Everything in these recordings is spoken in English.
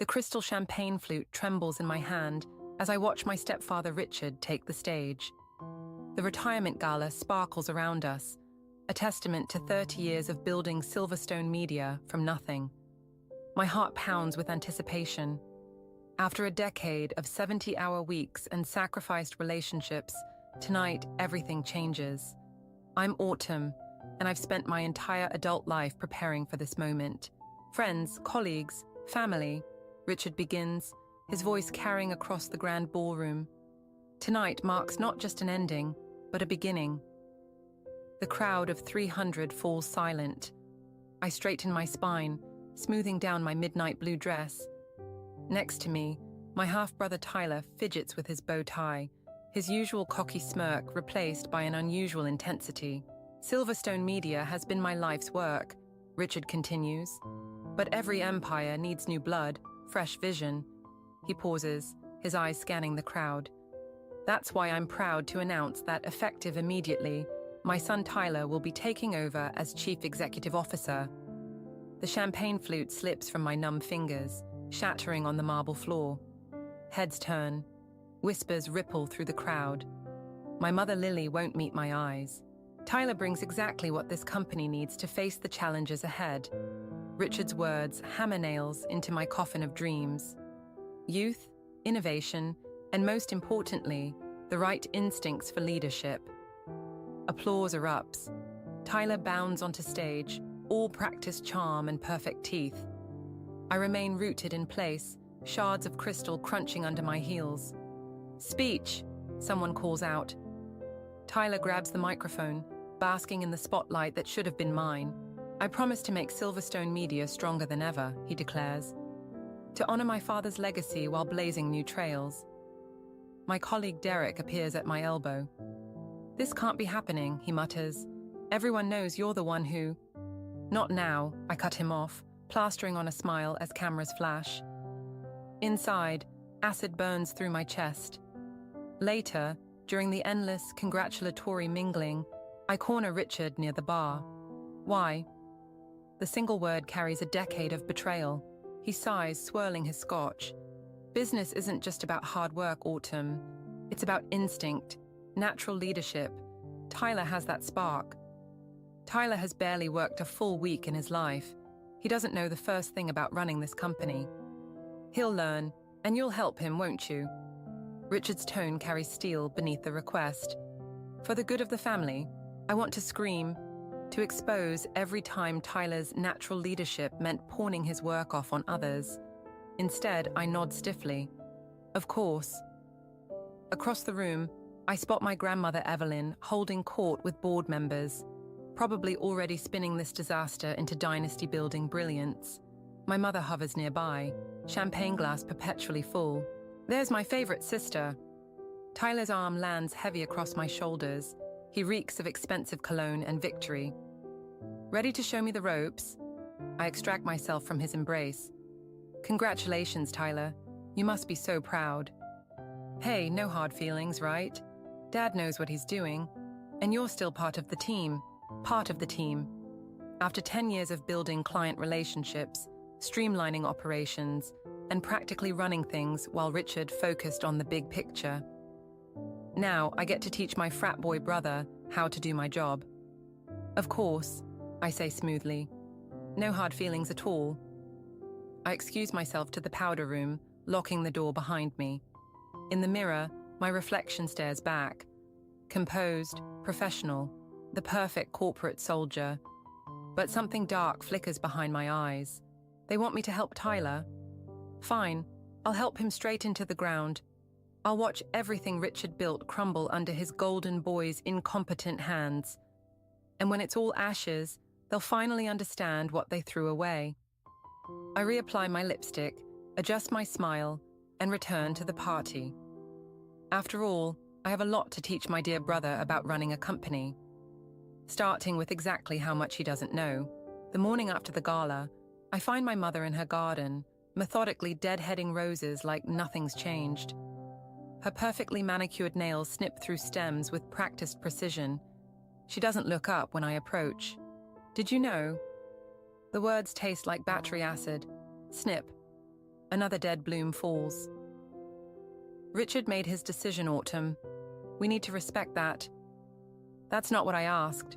The crystal champagne flute trembles in my hand as I watch my stepfather Richard take the stage. The retirement gala sparkles around us, a testament to 30 years of building Silverstone Media from nothing. My heart pounds with anticipation. After a decade of 70-hour weeks and sacrificed relationships, tonight everything changes. I'm Autumn, and I've spent my entire adult life preparing for this moment. Friends, colleagues, family, Richard begins, his voice carrying across the grand ballroom. Tonight marks not just an ending, but a beginning. The crowd of 300 falls silent. I straighten my spine, smoothing down my midnight blue dress. Next to me, my half-brother Tyler fidgets with his bow tie, his usual cocky smirk replaced by an unusual intensity. Silverstone Media has been my life's work, Richard continues. But every empire needs new blood, fresh vision. He pauses, his eyes scanning the crowd. That's why I'm proud to announce that, effective immediately, my son Tyler will be taking over as Chief Executive Officer. The champagne flute slips from my numb fingers, shattering on the marble floor. Heads turn. Whispers ripple through the crowd. My mother Lily won't meet my eyes. Tyler brings exactly what this company needs to face the challenges ahead. Richard's words hammer nails into my coffin of dreams. Youth, innovation, and most importantly, the right instincts for leadership. Applause erupts. Tyler bounds onto stage, all practiced charm and perfect teeth. I remain rooted in place, shards of crystal crunching under my heels. "Speech," someone calls out. Tyler grabs the microphone, basking in the spotlight that should have been mine. "I promise to make Silverstone Media stronger than ever," he declares, "to honor my father's legacy while blazing new trails." My colleague Derek appears at my elbow. "This can't be happening," he mutters. "Everyone knows you're the one who—" "Not now," I cut him off, plastering on a smile as cameras flash. Inside, acid burns through my chest. Later, during the endless, congratulatory mingling, I corner Richard near the bar. "Why?" The single word carries a decade of betrayal. He sighs, swirling his scotch. "Business isn't just about hard work, Autumn. It's about instinct, natural leadership. Tyler has that spark." Tyler has barely worked a full week in his life. He doesn't know the first thing about running this company. "He'll learn, and you'll help him, won't you?" Richard's tone carries steel beneath the request. For the good of the family, I want to scream, to expose every time Tyler's natural leadership meant pawning his work off on others. Instead, I nod stiffly. "Of course." Across the room, I spot my grandmother Evelyn holding court with board members, probably already spinning this disaster into dynasty-building brilliance. My mother hovers nearby, champagne glass perpetually full. "There's my favorite sister." Tyler's arm lands heavy across my shoulders. He reeks of expensive cologne and victory. "Ready to show me the ropes?" I extract myself from his embrace. "Congratulations, Tyler. You must be so proud." "Hey, no hard feelings, right? Dad knows what he's doing. And you're still part of the team. Part of the team." After 10 years of building client relationships, streamlining operations, and practically running things while Richard focused on the big picture, now I get to teach my frat boy brother how to do my job. "Of course," I say smoothly. "No hard feelings at all." I excuse myself to the powder room, locking the door behind me. In the mirror, my reflection stares back. Composed, professional, the perfect corporate soldier. But something dark flickers behind my eyes. They want me to help Tyler? Fine, I'll help him straight into the ground. I'll watch everything Richard built crumble under his golden boy's incompetent hands. And when it's all ashes, they'll finally understand what they threw away. I reapply my lipstick, adjust my smile, and return to the party. After all, I have a lot to teach my dear brother about running a company. Starting with exactly how much he doesn't know. The morning after the gala, I find my mother in her garden, methodically deadheading roses like nothing's changed. Her perfectly manicured nails snip through stems with practiced precision. She doesn't look up when I approach. "Did you know?" The words taste like battery acid. Snip. Another dead bloom falls. Richard made his decision, Autumn. We need to respect that. That's not what I asked.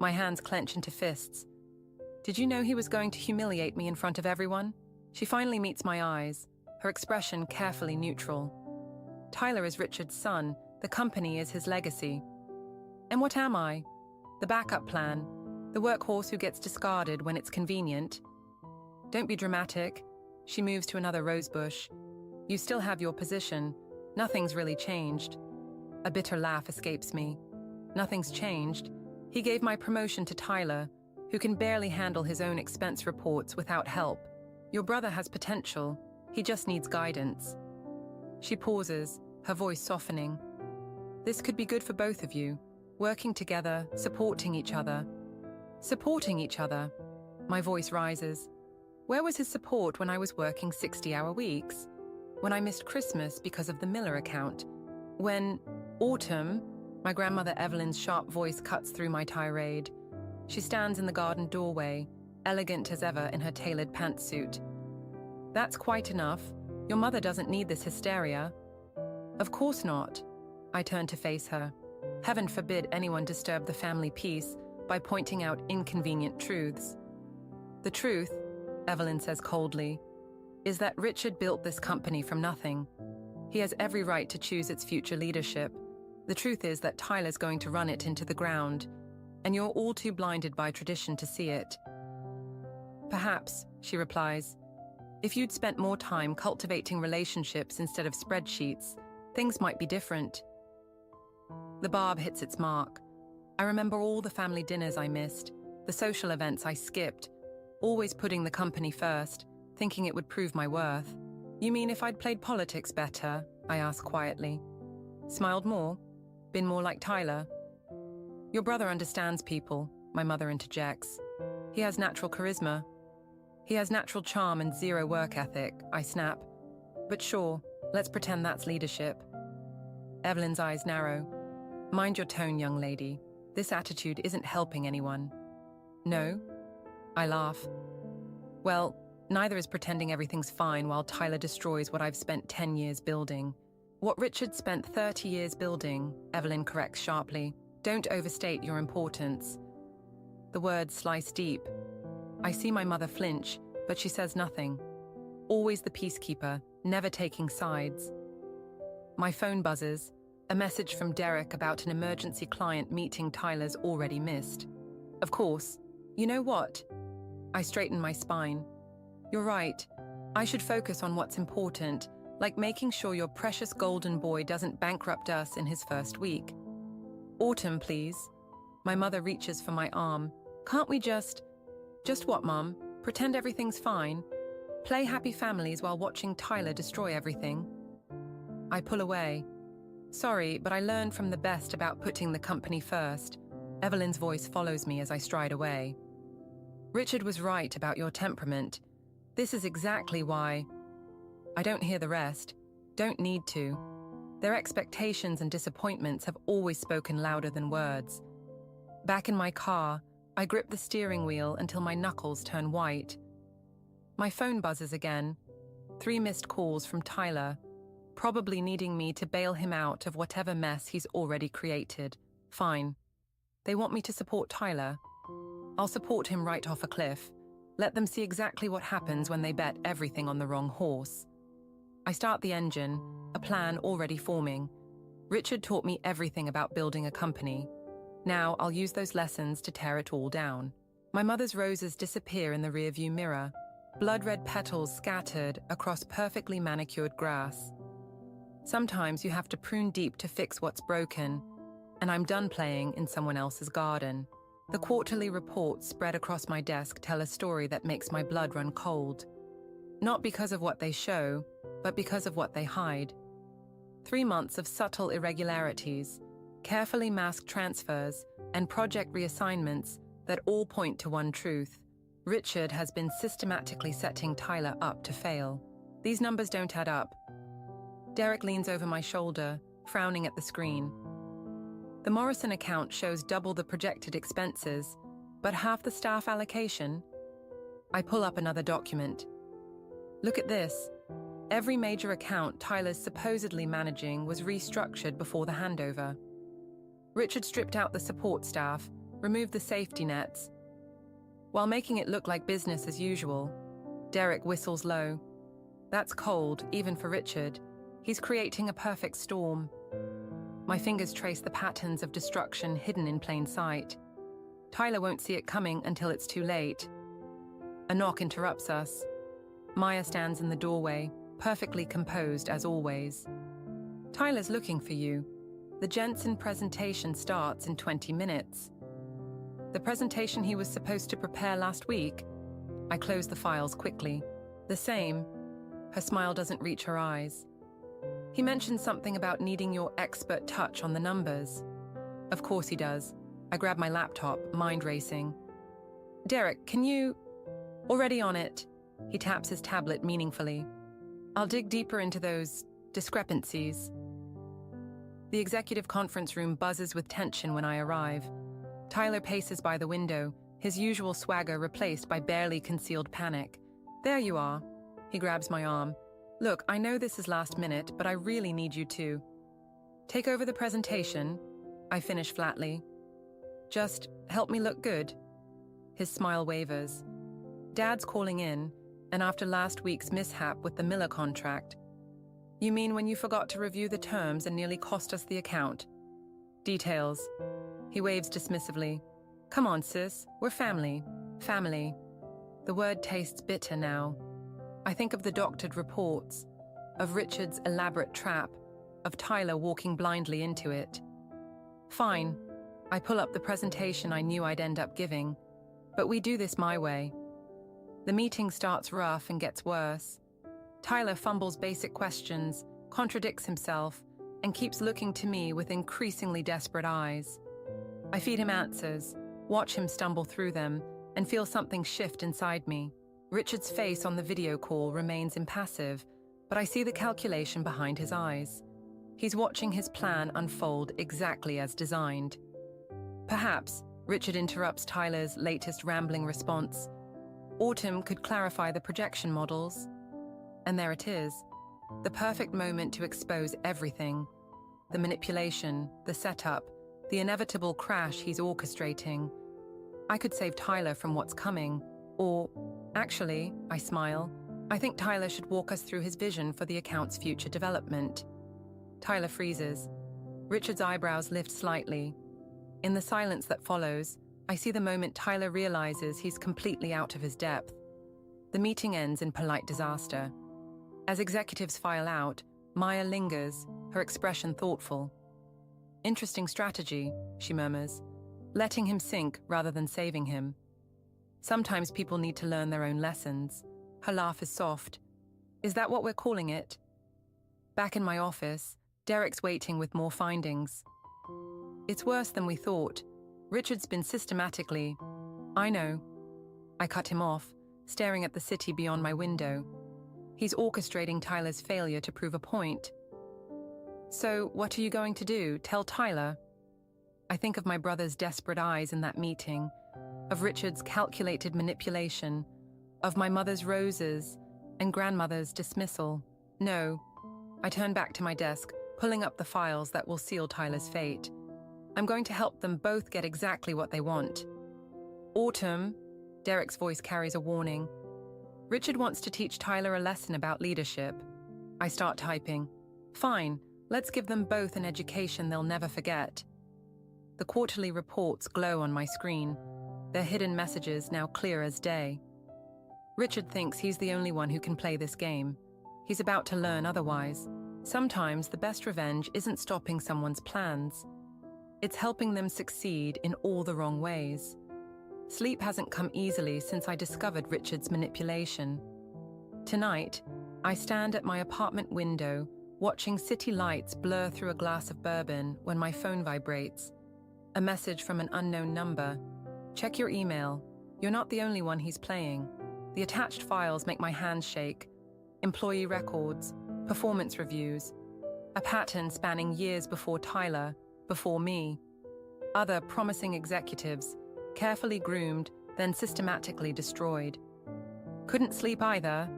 My hands clench into fists. Did you know he was going to humiliate me in front of everyone? She finally meets my eyes, her expression carefully neutral. Tyler is Richard's son. The company is his legacy. And what am I? The backup plan. The workhorse who gets discarded when it's convenient. Don't be dramatic. She moves to another rosebush. You still have your position. Nothing's really changed. A bitter laugh escapes me. Nothing's changed. He gave my promotion to Tyler, who can barely handle his own expense reports without help. Your brother has potential. He just needs guidance. She pauses, her voice softening. This could be good for both of you. Working together, supporting each other. Supporting each other. My voice rises. Where was his support when I was working 60-hour weeks? When I missed Christmas because of the Miller account? When, Autumn, my grandmother Evelyn's sharp voice cuts through my tirade. She stands in the garden doorway, elegant as ever in her tailored pantsuit. That's quite enough. Your mother doesn't need this hysteria. Of course not. I turn to face her. Heaven forbid anyone disturb the family peace by pointing out inconvenient truths. The truth, Evelyn says coldly, is that Richard built this company from nothing. He has every right to choose its future leadership. The truth is that Tyler's going to run it into the ground, and you're all too blinded by tradition to see it. Perhaps, she replies, if you'd spent more time cultivating relationships instead of spreadsheets, things might be different. The barb hits its mark. I remember all the family dinners I missed, the social events I skipped, always putting the company first, thinking it would prove my worth. You mean if I'd played politics better? I asked quietly. Smiled more? Been more like Tyler? Your brother understands people, my mother interjects. He has natural charisma. He has natural charm and zero work ethic, I snap. But sure, let's pretend that's leadership. Evelyn's eyes narrow. Mind your tone, young lady. This attitude isn't helping anyone. No? I laugh. Well, neither is pretending everything's fine while Tyler destroys what I've spent 10 years building. What Richard spent 30 years building, Evelyn corrects sharply. Don't overstate your importance. The words slice deep. I see my mother flinch, but she says nothing. Always the peacekeeper, never taking sides. My phone buzzes, a message from Derek about an emergency client meeting Tyler's already missed. Of course. You know what? I straighten my spine. You're right. I should focus on what's important, like making sure your precious golden boy doesn't bankrupt us in his first week. Autumn, please. My mother reaches for my arm. Can't we just what, Mum? Pretend everything's fine? Play happy families while watching Tyler destroy everything? I pull away. Sorry, but I learned from the best about putting the company first. Evelyn's voice follows me as I stride away. Richard was right about your temperament. This is exactly why. I don't hear the rest. Don't need to. Their expectations and disappointments have always spoken louder than words. Back in my car, I grip the steering wheel until my knuckles turn white. My phone buzzes again. 3 missed calls from Tyler, probably needing me to bail him out of whatever mess he's already created. Fine. They want me to support Tyler. I'll support him right off a cliff. Let them see exactly what happens when they bet everything on the wrong horse. I start the engine, a plan already forming. Richard taught me everything about building a company. Now I'll use those lessons to tear it all down. My mother's roses disappear in the rearview mirror, blood-red petals scattered across perfectly manicured grass. Sometimes you have to prune deep to fix what's broken, and I'm done playing in someone else's garden. The quarterly reports spread across my desk tell a story that makes my blood run cold. Not because of what they show, but because of what they hide. 3 months of subtle irregularities, carefully masked transfers, and project reassignments that all point to one truth. Richard has been systematically setting Tyler up to fail. These numbers don't add up. Derek leans over my shoulder, frowning at the screen. The Morrison account shows double the projected expenses, but half the staff allocation. I pull up another document. Look at this. Every major account Tyler's supposedly managing was restructured before the handover. Richard stripped out the support staff, removed the safety nets. While making it look like business as usual, Derek whistles low. That's cold, even for Richard. He's creating a perfect storm. My fingers trace the patterns of destruction hidden in plain sight. Tyler won't see it coming until it's too late. A knock interrupts us. Maya stands in the doorway, perfectly composed as always. Tyler's looking for you. The Jensen presentation starts in 20 minutes. The presentation he was supposed to prepare last week? I close the files quickly. The same. Her smile doesn't reach her eyes. He mentioned something about needing your expert touch on the numbers. Of course he does. I grab my laptop, mind racing. Derek, can you... Already on it. He taps his tablet meaningfully. I'll dig deeper into those discrepancies. The executive conference room buzzes with tension when I arrive. Tyler paces by the window, his usual swagger replaced by barely concealed panic. There you are. He grabs my arm. Look, I know this is last minute, but I really need you to take over the presentation. I finish flatly. Just help me look good. His smile wavers. Dad's calling in, and after last week's mishap with the Miller contract. You mean when you forgot to review the terms and nearly cost us the account? Details. He waves dismissively. Come on, sis. We're family. Family. The word tastes bitter now. I think of the doctored reports, of Richard's elaborate trap, of Tyler walking blindly into it. Fine. I pull up the presentation I knew I'd end up giving, but we do this my way. The meeting starts rough and gets worse. Tyler fumbles basic questions, contradicts himself, and keeps looking to me with increasingly desperate eyes. I feed him answers, watch him stumble through them, and feel something shift inside me. Richard's face on the video call remains impassive, but I see the calculation behind his eyes. He's watching his plan unfold exactly as designed. Perhaps, Richard interrupts Tyler's latest rambling response. Autumn could clarify the projection models. And there it is, the perfect moment to expose everything. The manipulation, the setup, the inevitable crash he's orchestrating. I could save Tyler from what's coming, or, actually, I smile, I think Tyler should walk us through his vision for the account's future development. Tyler freezes. Richard's eyebrows lift slightly. In the silence that follows, I see the moment Tyler realizes he's completely out of his depth. The meeting ends in polite disaster. As executives file out, Maya lingers, her expression thoughtful. Interesting strategy, she murmurs, letting him sink rather than saving him. Sometimes people need to learn their own lessons. Her laugh is soft. Is that what we're calling it? Back in my office, Derek's waiting with more findings. It's worse than we thought. Richard's been systematically... I know. I cut him off, staring at the city beyond my window. He's orchestrating Tyler's failure to prove a point. So, what are you going to do? Tell Tyler? I think of my brother's desperate eyes in that meeting, of Richard's calculated manipulation, of my mother's roses and grandmother's dismissal. No. I turn back to my desk, pulling up the files that will seal Tyler's fate. I'm going to help them both get exactly what they want. Autumn, Derek's voice carries a warning. Richard wants to teach Tyler a lesson about leadership. I start typing. Fine, let's give them both an education they'll never forget. The quarterly reports glow on my screen, their hidden messages now clear as day. Richard thinks he's the only one who can play this game. He's about to learn otherwise. Sometimes the best revenge isn't stopping someone's plans. It's helping them succeed in all the wrong ways. Sleep hasn't come easily since I discovered Richard's manipulation. Tonight, I stand at my apartment window, watching city lights blur through a glass of bourbon when my phone vibrates. A message from an unknown number. Check your email. You're not the only one he's playing. The attached files make my hands shake. Employee records, performance reviews, a pattern spanning years before Tyler, before me. Other promising executives, carefully groomed, then systematically destroyed. Couldn't sleep either.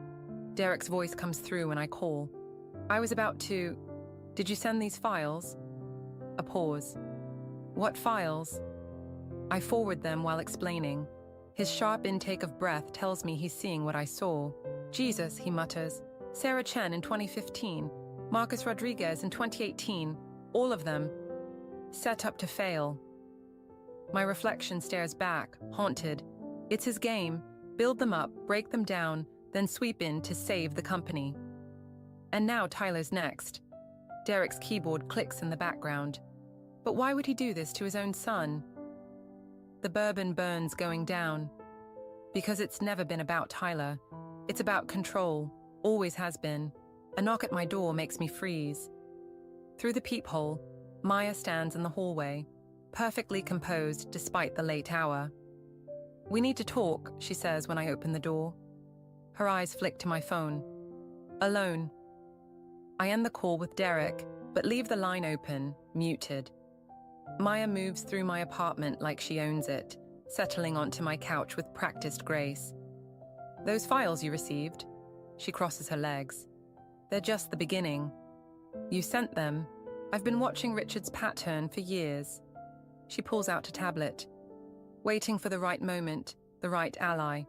Derek's voice comes through when I call. I was about to... Did you send these files? A pause. What files? I forward them while explaining. His sharp intake of breath tells me he's seeing what I saw. Jesus, he mutters. Sarah Chen in 2015. Marcus Rodriguez in 2018. All of them. Set up to fail. My reflection stares back, haunted. It's his game. Build them up, break them down, then sweep in to save the company. And now Tyler's next. Derek's keyboard clicks in the background. But why would he do this to his own son? The bourbon burns going down. Because it's never been about Tyler. It's about control. Always has been. A knock at my door makes me freeze. Through the peephole, Maya stands in the hallway, perfectly composed despite the late hour. We need to talk, she says when I open the door. Her eyes flick to my phone. Alone. I end the call with Derek, but leave the line open, muted. Maya moves through my apartment like she owns it, settling onto my couch with practiced grace. Those files you received? She crosses her legs. They're just the beginning. You sent them. I've been watching Richard's pattern for years. She pulls out a tablet, waiting for the right moment, the right ally.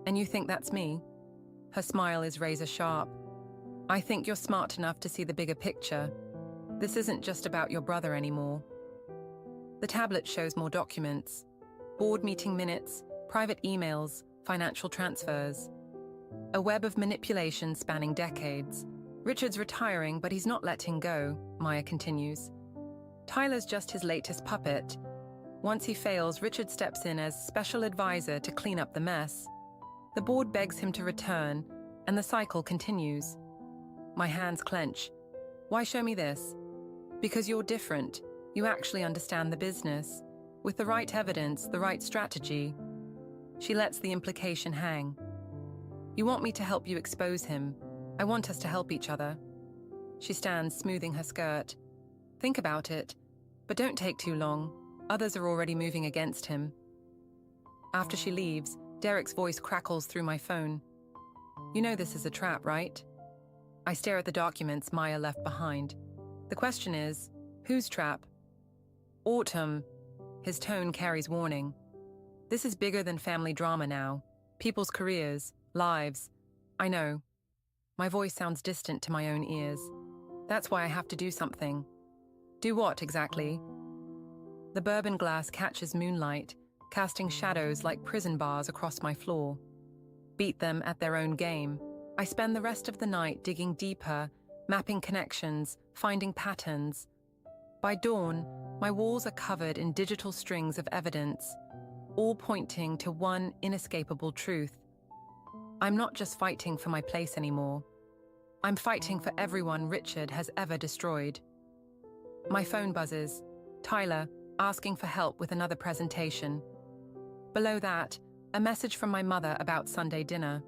And you think that's me? Her smile is razor sharp. I think you're smart enough to see the bigger picture. This isn't just about your brother anymore. The tablet shows more documents. Board meeting minutes, private emails, financial transfers. A web of manipulation spanning decades. Richard's retiring, but he's not letting go, Maya continues. Tyler's just his latest puppet. Once he fails, Richard steps in as special advisor to clean up the mess. The board begs him to return, and the cycle continues. My hands clench. Why show me this? Because you're different. You actually understand the business. With the right evidence, the right strategy. She lets the implication hang. You want me to help you expose him. I want us to help each other. She stands, smoothing her skirt. Think about it, but don't take too long. Others are already moving against him. After she leaves, Derek's voice crackles through my phone. You know this is a trap, right? I stare at the documents Maya left behind. The question is, whose trap? Autumn. His tone carries warning. This is bigger than family drama now. People's careers, lives. I know. My voice sounds distant to my own ears. That's why I have to do something. Do what, exactly? The bourbon glass catches moonlight, casting shadows like prison bars across my floor. Beat them at their own game. I spend the rest of the night digging deeper, mapping connections, finding patterns. By dawn, my walls are covered in digital strings of evidence, all pointing to one inescapable truth. I'm not just fighting for my place anymore. I'm fighting for everyone Richard has ever destroyed. My phone buzzes. Tyler, asking for help with another presentation. Below that, a message from my mother about Sunday dinner.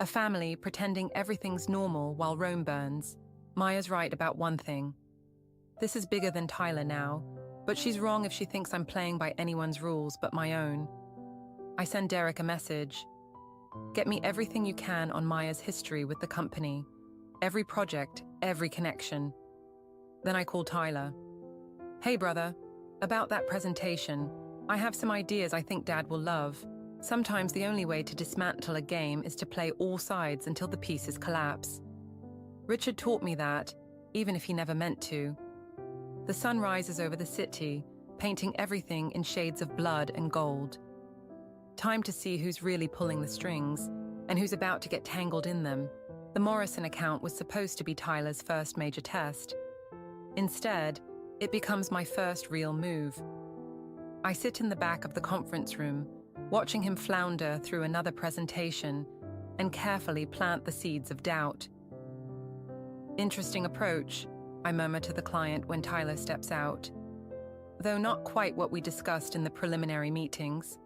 A family pretending everything's normal while Rome burns. Maya's right about one thing. This is bigger than Tyler now, but she's wrong if she thinks I'm playing by anyone's rules but my own. I send Derek a message. Get me everything you can on Maya's history with the company. Every project, every connection. Then I call Tyler. Hey brother, about that presentation, I have some ideas I think Dad will love. Sometimes the only way to dismantle a game is to play all sides until the pieces collapse. Richard taught me that, even if he never meant to. The sun rises over the city, painting everything in shades of blood and gold. Time to see who's really pulling the strings, and who's about to get tangled in them. The Morrison account was supposed to be Tyler's first major test. Instead, it becomes my first real move. I sit in the back of the conference room, watching him flounder through another presentation and carefully plant the seeds of doubt. Interesting approach, I murmur to the client when Tyler steps out, though not quite what we discussed in the preliminary meetings.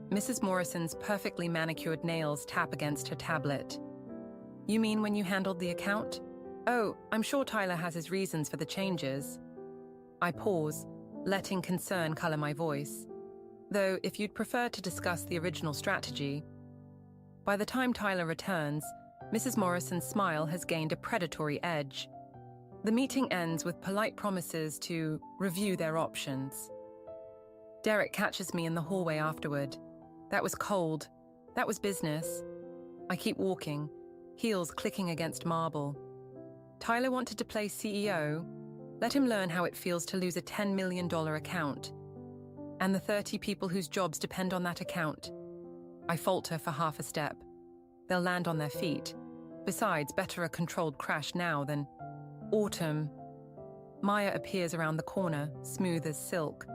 Mrs. Morrison's perfectly manicured nails tap against her tablet. You mean when you handled the account? Oh, I'm sure Tyler has his reasons for the changes. I pause, letting concern color my voice. Though, if you'd prefer to discuss the original strategy. By the time Tyler returns, Mrs. Morrison's smile has gained a predatory edge. The meeting ends with polite promises to review their options. Derek catches me in the hallway afterward. That was cold. That was business. I keep walking, heels clicking against marble. Tyler wanted to play CEO. Let him learn how it feels to lose a $10 million account. And the 30 people whose jobs depend on that account. I falter for half a step. They'll land on their feet. Besides, better a controlled crash now than... Autumn. Maya appears around the corner, smooth as silk.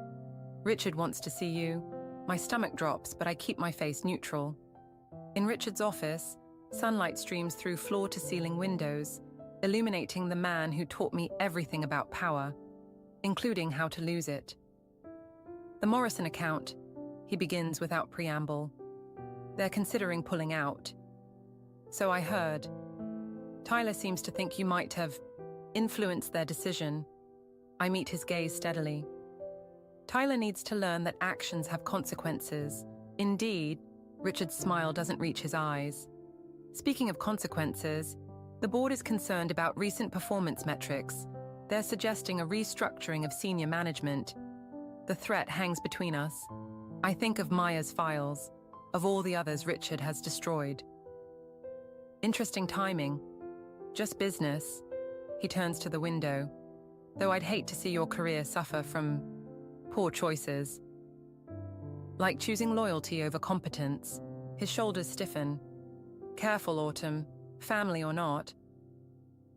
Richard wants to see you. My stomach drops, but I keep my face neutral. In Richard's office, sunlight streams through floor-to-ceiling windows, illuminating the man who taught me everything about power, including how to lose it. The Morrison account, he begins without preamble. They're considering pulling out. So I heard. Tyler seems to think you might have influenced their decision. I meet his gaze steadily. Tyler needs to learn that actions have consequences. Indeed, Richard's smile doesn't reach his eyes. Speaking of consequences, the board is concerned about recent performance metrics. They're suggesting a restructuring of senior management. The threat hangs between us. I think of Maya's files, of all the others Richard has destroyed. Interesting timing. Just business. He turns to the window. Though I'd hate to see your career suffer from poor choices. Like choosing loyalty over competence. His shoulders stiffen. Careful, Autumn. Family or not.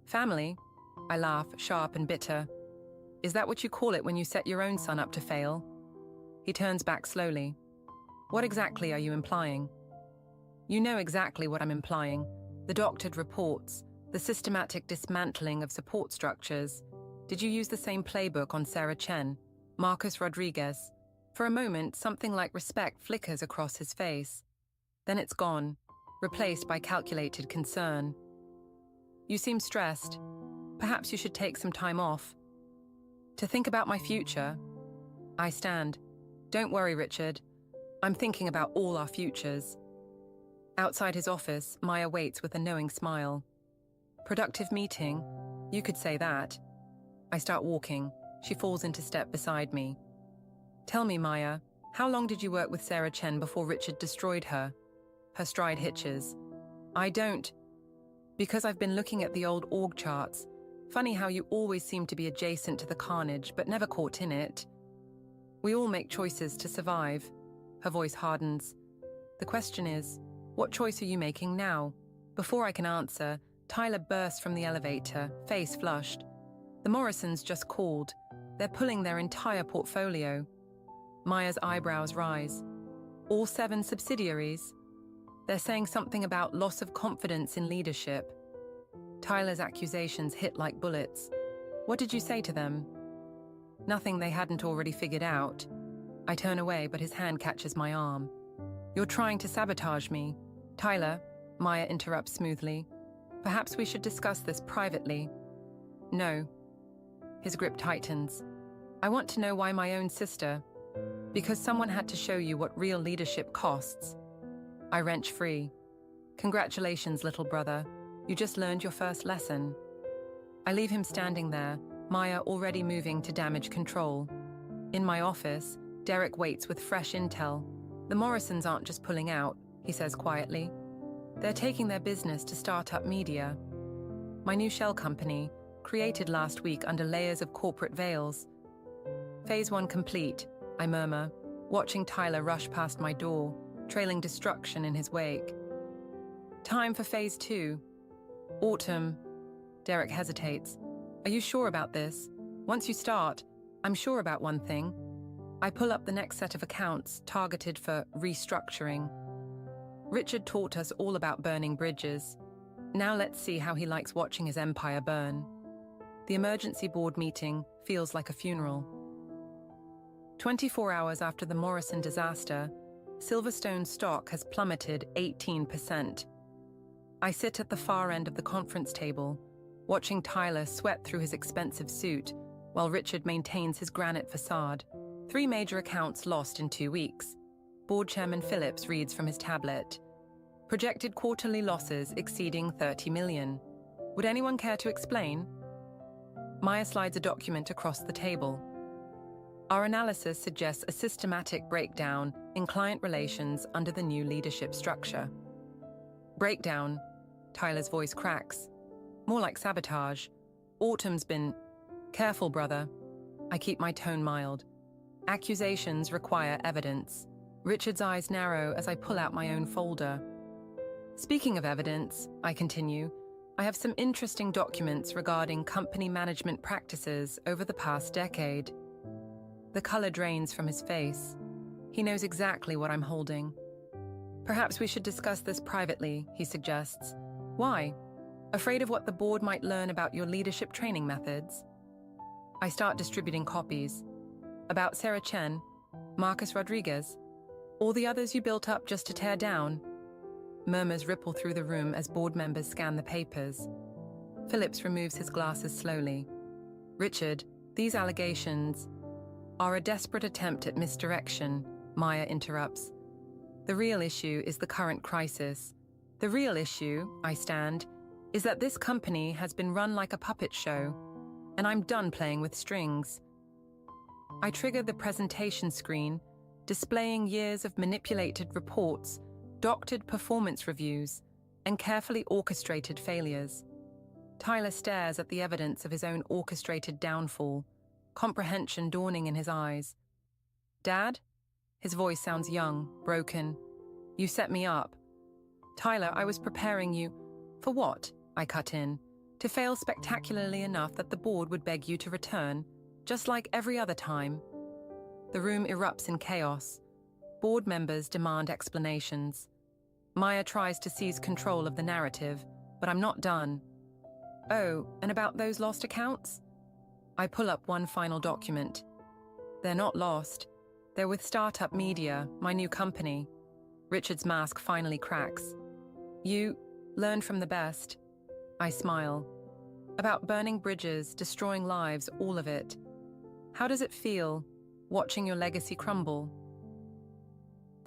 Family? I laugh, sharp and bitter. Is that what you call it when you set your own son up to fail? He turns back slowly. What exactly are you implying? You know exactly what I'm implying. The doctored reports, the systematic dismantling of support structures. Did you use the same playbook on Sarah Chen, Marcus Rodriguez? For a moment, something like respect flickers across his face. Then it's gone, replaced by calculated concern. You seem stressed. Perhaps you should take some time off. To think about my future. I stand. Don't worry, Richard. I'm thinking about all our futures. Outside his office, Maya waits with a knowing smile. Productive meeting? You could say that. I start walking. She falls into step beside me. Tell me, Maya, how long did you work with Sarah Chen before Richard destroyed her? Her stride hitches. I don't. Because I've been looking at the old org charts. Funny how you always seem to be adjacent to the carnage, but never caught in it. We all make choices to survive. Her voice hardens. The question is, what choice are you making now? Before I can answer, Tyler bursts from the elevator, face flushed. The Morrisons just called. They're pulling their entire portfolio. Maya's eyebrows rise. All 7 subsidiaries? They're saying something about loss of confidence in leadership. Tyler's accusations hit like bullets. What did you say to them? Nothing they hadn't already figured out. I turn away, but his hand catches my arm. You're trying to sabotage me. Tyler, Maya interrupts smoothly. Perhaps we should discuss this privately. No. His grip tightens. I want to know why my own sister. Because someone had to show you what real leadership costs. I wrench free. Congratulations, little brother. You just learned your first lesson. I leave him standing there, Maya already moving to damage control. In my office, Derek waits with fresh intel. The Morrisons aren't just pulling out, he says quietly. They're taking their business to Startup Media. My new shell company, created last week under layers of corporate veils. Phase 1 complete, I murmur, watching Tyler rush past my door, trailing destruction in his wake. Time for Phase 2. Autumn. Derek hesitates. Are you sure about this? Once you start, I'm sure about one thing. I pull up the next set of accounts targeted for restructuring. Richard taught us all about burning bridges. Now let's see how he likes watching his empire burn. The emergency board meeting feels like a funeral. 24 hours after the Morrison disaster, Silverstone stock has plummeted 18%. I sit at the far end of the conference table, watching Tyler sweat through his expensive suit while Richard maintains his granite facade. 3 major accounts lost in 2 weeks. Board Chairman Phillips reads from his tablet. projected quarterly losses exceeding 30 million. Would anyone care to explain? Maya slides a document across the table. Our analysis suggests a systematic breakdown in client relations under the new leadership structure. Breakdown? Tyler's voice cracks. More like sabotage. Autumn's been... Careful, brother. I keep my tone mild. Accusations require evidence. Richard's eyes narrow as I pull out my own folder. Speaking of evidence, I continue, I have some interesting documents regarding company management practices over the past decade. The color drains from his face. He knows exactly what I'm holding. Perhaps we should discuss this privately, he suggests. Why? Afraid of what the board might learn about your leadership training methods? I start distributing copies. About Sarah Chen, Marcus Rodriguez, all the others you built up just to tear down. Murmurs ripple through the room as board members scan the papers. Phillips removes his glasses slowly. Richard, these allegations are a desperate attempt at misdirection, Maya interrupts. The real issue is the current crisis. The real issue, I stand, is that this company has been run like a puppet show, and I'm done playing with strings. I trigger the presentation screen, displaying years of manipulated reports, doctored performance reviews, and carefully orchestrated failures. Tyler stares at the evidence of his own orchestrated downfall, comprehension dawning in his eyes. Dad? His voice sounds young, broken. You set me up. Tyler, I was preparing you. For what? I cut in. To fail spectacularly enough that the board would beg you to return, just like every other time. The room erupts in chaos. Board members demand explanations. Maya tries to seize control of the narrative, but I'm not done. Oh, and about those lost accounts? I pull up one final document. They're not lost. They're with Startup Media, my new company. Richard's mask finally cracks. You learn from the best. I smile. About burning bridges, destroying lives, all of it. How does it feel, watching your legacy crumble?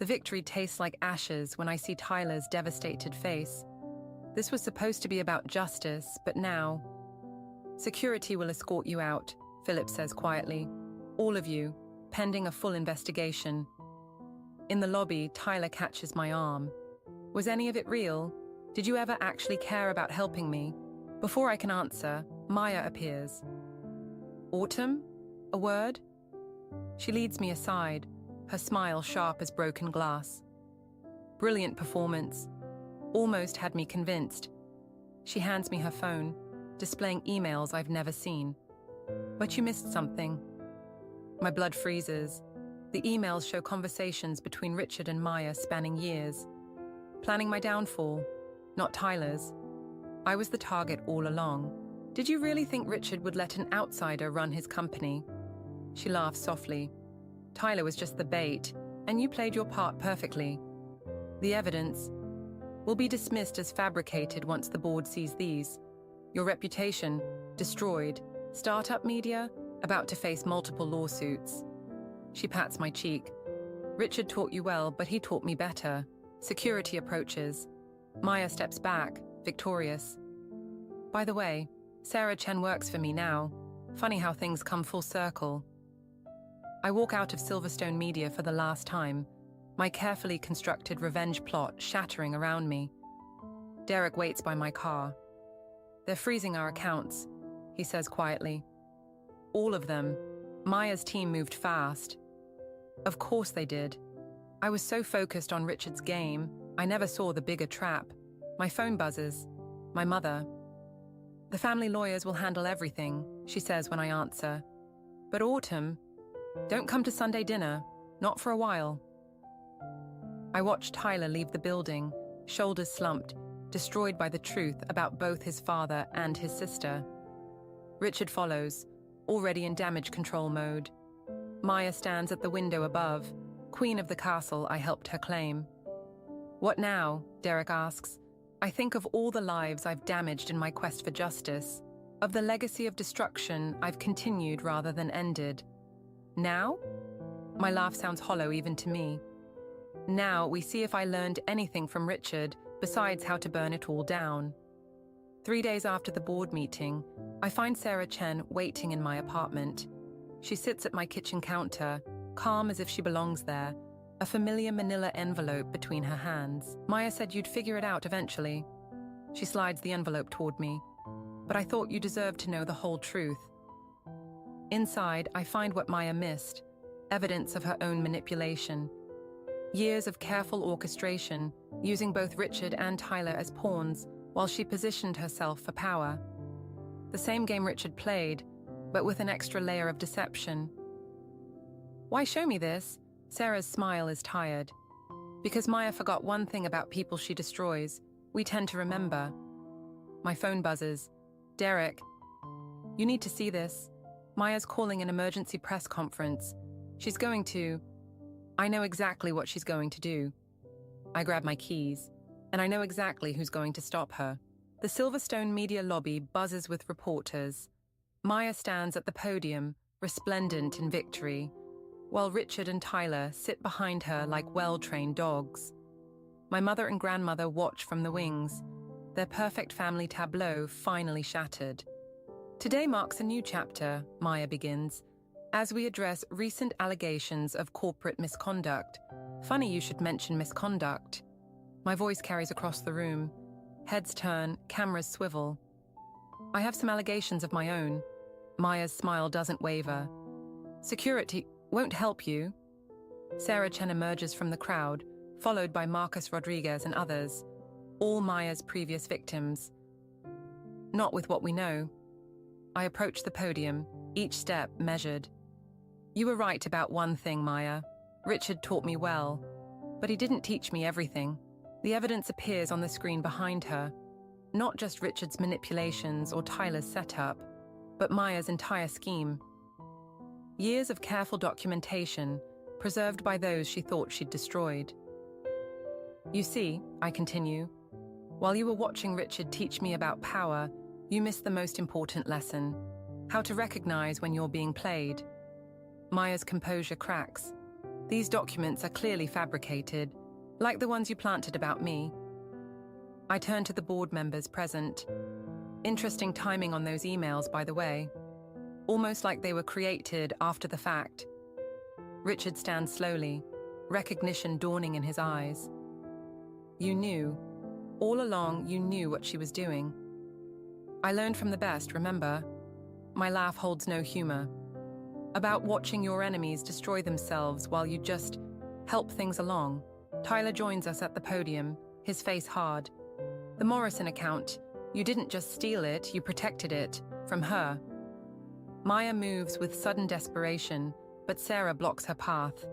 The victory tastes like ashes when I see Tyler's devastated face. This was supposed to be about justice, but now... Security will escort you out, Phillips says quietly. All of you, pending a full investigation. In the lobby, Tyler catches my arm. Was any of it real? Did you ever actually care about helping me? Before I can answer, Maya appears. Autumn? A word? She leads me aside, her smile sharp as broken glass. Brilliant performance. Almost had me convinced. She hands me her phone, displaying emails I've never seen. But you missed something. My blood freezes. The emails show conversations between Richard and Maya spanning years. Planning my downfall, not Tyler's. I was the target all along. Did you really think Richard would let an outsider run his company? She laughs softly. Tyler was just the bait, and you played your part perfectly. The evidence will be dismissed as fabricated once the board sees these. Your reputation, destroyed. Startup Media, about to face multiple lawsuits. She pats my cheek. Richard taught you well, but he taught me better. Security approaches. Maya steps back, victorious. By the way, Sarah Chen works for me now. Funny how things come full circle. I walk out of Silverstone Media for the last time, my carefully constructed revenge plot shattering around me. Derek waits by my car. They're freezing our accounts, he says quietly. All of them. Maya's team moved fast. Of course they did. I was so focused on Richard's game, I never saw the bigger trap. My phone buzzes. My mother. The family lawyers will handle everything, she says when I answer. But Autumn, don't come to Sunday dinner, not for a while. I watch Tyler leave the building, shoulders slumped, destroyed by the truth about both his father and his sister. Richard follows, already in damage control mode. Maya stands at the window above, queen of the castle I helped her claim. What now? Derek asks. I think of all the lives I've damaged in my quest for justice, of the legacy of destruction I've continued rather than ended. Now? My laugh sounds hollow even to me. Now we see if I learned anything from Richard besides how to burn it all down. 3 days after the board meeting, I find Sarah Chen waiting in my apartment. She sits at my kitchen counter, calm as if she belongs there, a familiar manila envelope between her hands. Maya said you'd figure it out eventually. She slides the envelope toward me. But I thought you deserved to know the whole truth. Inside, I find what Maya missed, evidence of her own manipulation. Years of careful orchestration, using both Richard and Tyler as pawns while she positioned herself for power. The same game Richard played, but with an extra layer of deception. Why show me this? Sarah's smile is tired. Because Maya forgot one thing about people she destroys. We tend to remember. My phone buzzes. Derek, you need to see this. Maya's calling an emergency press conference. She's going to... I know exactly what she's going to do. I grab my keys, and I know exactly who's going to stop her. The Silverstone media lobby buzzes with reporters. Maya stands at the podium, resplendent in victory, while Richard and Tyler sit behind her like well-trained dogs. My mother and grandmother watch from the wings, their perfect family tableau finally shattered. Today marks a new chapter, Maya begins, as we address recent allegations of corporate misconduct. Funny you should mention misconduct. My voice carries across the room. Heads turn, cameras swivel. I have some allegations of my own. Maya's smile doesn't waver. Security won't help you. Sarah Chen emerges from the crowd, followed by Marcus Rodriguez and others, all Maya's previous victims. Not with what we know. I approach the podium, each step measured. You were right about one thing, Maya. Richard taught me well, but he didn't teach me everything. The evidence appears on the screen behind her, not just Richard's manipulations or Tyler's setup, but Maya's entire scheme. Years of careful documentation, preserved by those she thought she'd destroyed. You see, I continue, while you were watching Richard teach me about power, you missed the most important lesson, how to recognize when you're being played. Maya's composure cracks. These documents are clearly fabricated, like the ones you planted about me. I turn to the board members present. Interesting timing on those emails, by the way. Almost like they were created after the fact. Richard stands slowly, recognition dawning in his eyes. You knew. All along, you knew what she was doing. I learned from the best, remember? My laugh holds no humor. About watching your enemies destroy themselves while you just help things along. Tyler joins us at the podium, his face hard. The Morrison account, you didn't just steal it, you protected it, from her. Maya moves with sudden desperation, but Sarah blocks her path.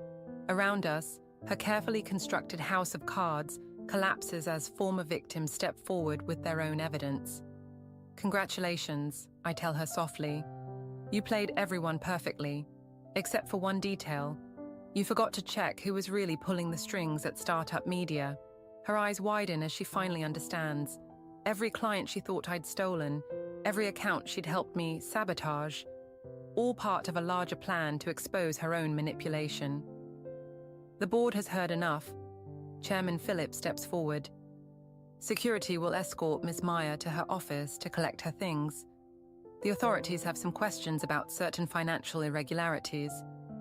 Around us, her carefully constructed house of cards collapses as former victims step forward with their own evidence. Congratulations, I tell her softly. You played everyone perfectly, except for one detail. You forgot to check who was really pulling the strings at Startup Media. Her eyes widen as she finally understands. Every client she thought I'd stolen, every account she'd helped me sabotage, all part of a larger plan to expose her own manipulation. The board has heard enough. Chairman Philip steps forward. Security will escort Ms. Maya to her office to collect her things. The authorities have some questions about certain financial irregularities.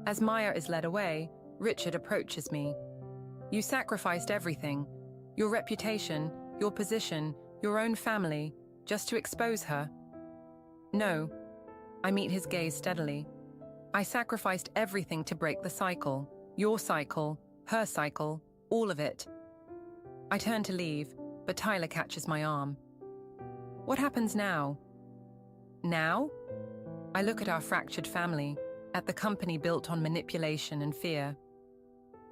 As Maya is led away, Richard approaches me. You sacrificed everything, your reputation, your position, your own family, just to expose her. No. I meet his gaze steadily. I sacrificed everything to break the cycle. Your cycle, her cycle, all of it. I turn to leave, but Tyler catches my arm. What happens now? Now? I look at our fractured family, at the company built on manipulation and fear.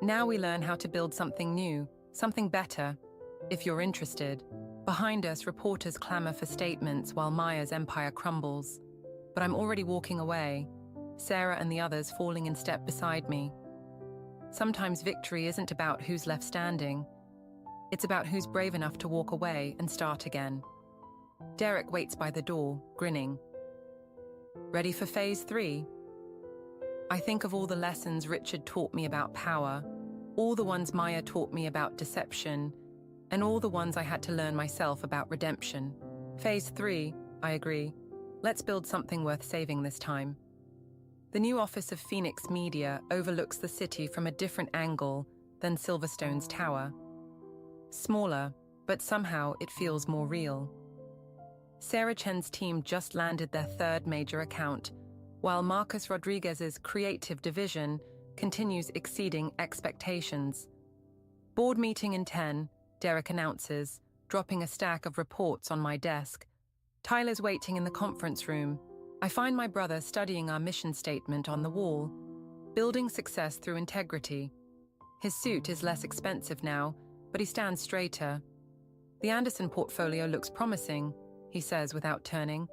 Now we learn how to build something new, something better, if you're interested. Behind us, reporters clamor for statements while Maya's empire crumbles. But I'm already walking away, Sarah and the others falling in step beside me. Sometimes victory isn't about who's left standing. It's about who's brave enough to walk away and start again. Derek waits by the door, grinning. Ready for phase 3? I think of all the lessons Richard taught me about power, all the ones Maya taught me about deception, and all the ones I had to learn myself about redemption. Phase 3, I agree. Let's build something worth saving this time. The new office of Phoenix Media overlooks the city from a different angle than Silverstone's tower. Smaller, but somehow it feels more real. Sarah Chen's team just landed their third major account, while Marcus Rodriguez's creative division continues exceeding expectations. Board meeting in 10, Derek announces, dropping a stack of reports on my desk. Tyler's waiting in the conference room. I find my brother studying our mission statement on the wall, building success through integrity. His suit is less expensive now, but he stands straighter. The Anderson portfolio looks promising, he says without turning,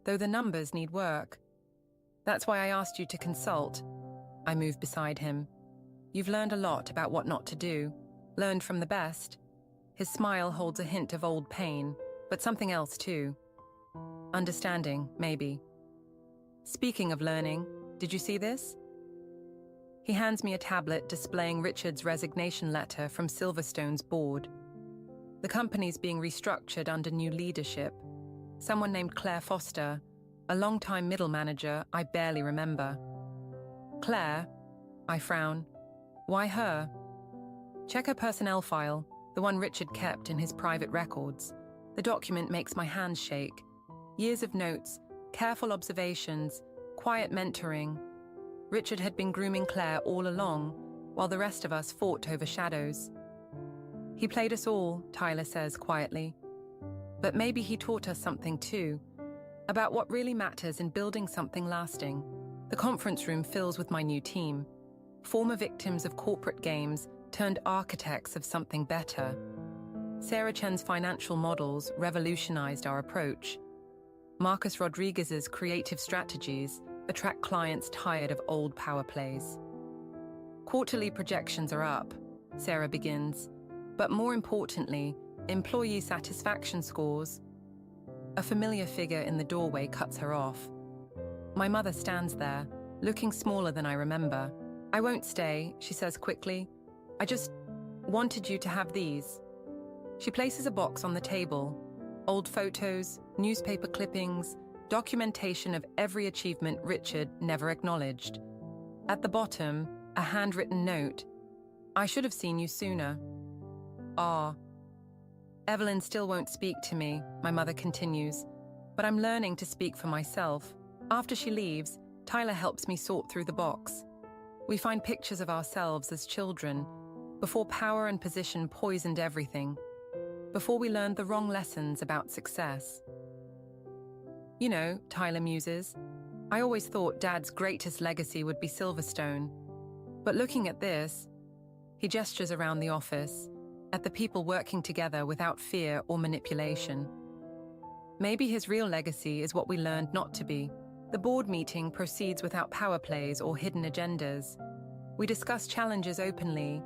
though the numbers need work. That's why I asked you to consult. I move beside him. You've learned a lot about what not to do, learned from the best. His smile holds a hint of old pain, but something else too. Understanding, maybe. Speaking of learning, did you see this? He hands me a tablet displaying Richard's resignation letter from Silverstone's board. The company's being restructured under new leadership. Someone named Claire Foster, a long-time middle manager I barely remember. Claire? I frown. Why her? Check her personnel file, the one Richard kept in his private records. The document makes my hands shake. Years of notes, careful observations, quiet mentoring. Richard had been grooming Claire all along, while the rest of us fought over shadows. He played us all, Tyler says quietly. But maybe he taught us something too, about what really matters in building something lasting. The conference room fills with my new team, former victims of corporate games turned architects of something better. Sarah Chen's financial models revolutionized our approach. Marcus Rodriguez's creative strategies attract clients tired of old power plays. Quarterly projections are up, Sarah begins, but more importantly, employee satisfaction scores. A familiar figure in the doorway cuts her off. My mother stands there, looking smaller than I remember. I won't stay, she says quickly. I just wanted you to have these. She places a box on the table. Old photos, newspaper clippings, documentation of every achievement Richard never acknowledged. At the bottom, a handwritten note. I should have seen you sooner. Ah. Evelyn still won't speak to me, my mother continues, but I'm learning to speak for myself. After she leaves, Tyler helps me sort through the box. We find pictures of ourselves as children, before power and position poisoned everything, before we learned the wrong lessons about success. You know, Tyler muses, I always thought Dad's greatest legacy would be Silverstone. But looking at this, he gestures around the office, at the people working together without fear or manipulation. Maybe his real legacy is what we learned not to be. The board meeting proceeds without power plays or hidden agendas. We discuss challenges openly,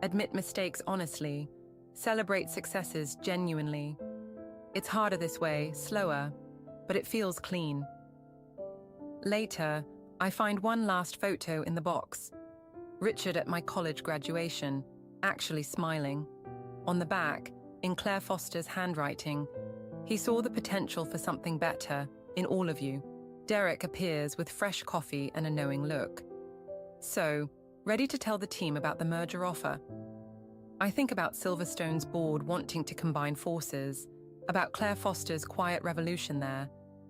admit mistakes honestly, celebrate successes genuinely. It's harder this way, slower, but it feels clean. Later, I find one last photo in the box. Richard at my college graduation, actually smiling. On the back, in Claire Foster's handwriting, he saw the potential for something better in all of you. Derek appears with fresh coffee and a knowing look. So, ready to tell the team about the merger offer? I think about Silverstone's board wanting to combine forces, about Claire Foster's quiet revolution there,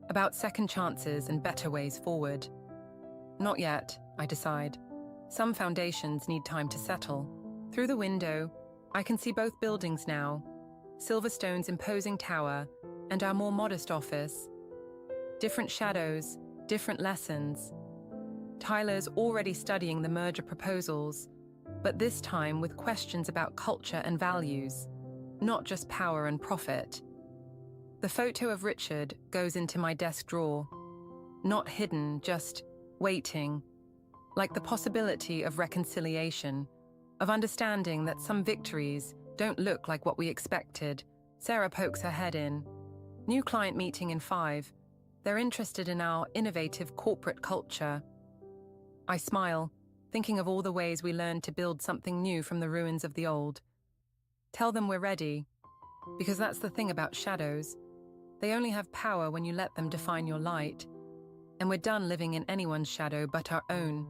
about second chances and better ways forward. Not yet, I decide. Some foundations need time to settle. Through the window, I can see both buildings now, Silverstone's imposing tower and our more modest office. Different shadows, different lessons. Tyler's already studying the merger proposals, but this time with questions about culture and values, not just power and profit. The photo of Richard goes into my desk drawer, not hidden, just waiting, like the possibility of reconciliation, of understanding that some victories don't look like what we expected. Sarah pokes her head in. New client meeting in 5. They're interested in our innovative corporate culture. I smile, thinking of all the ways we learned to build something new from the ruins of the old. Tell them we're ready, Because that's the thing about shadows. They only have power when you let them define your light. And we're done living in anyone's shadow but our own.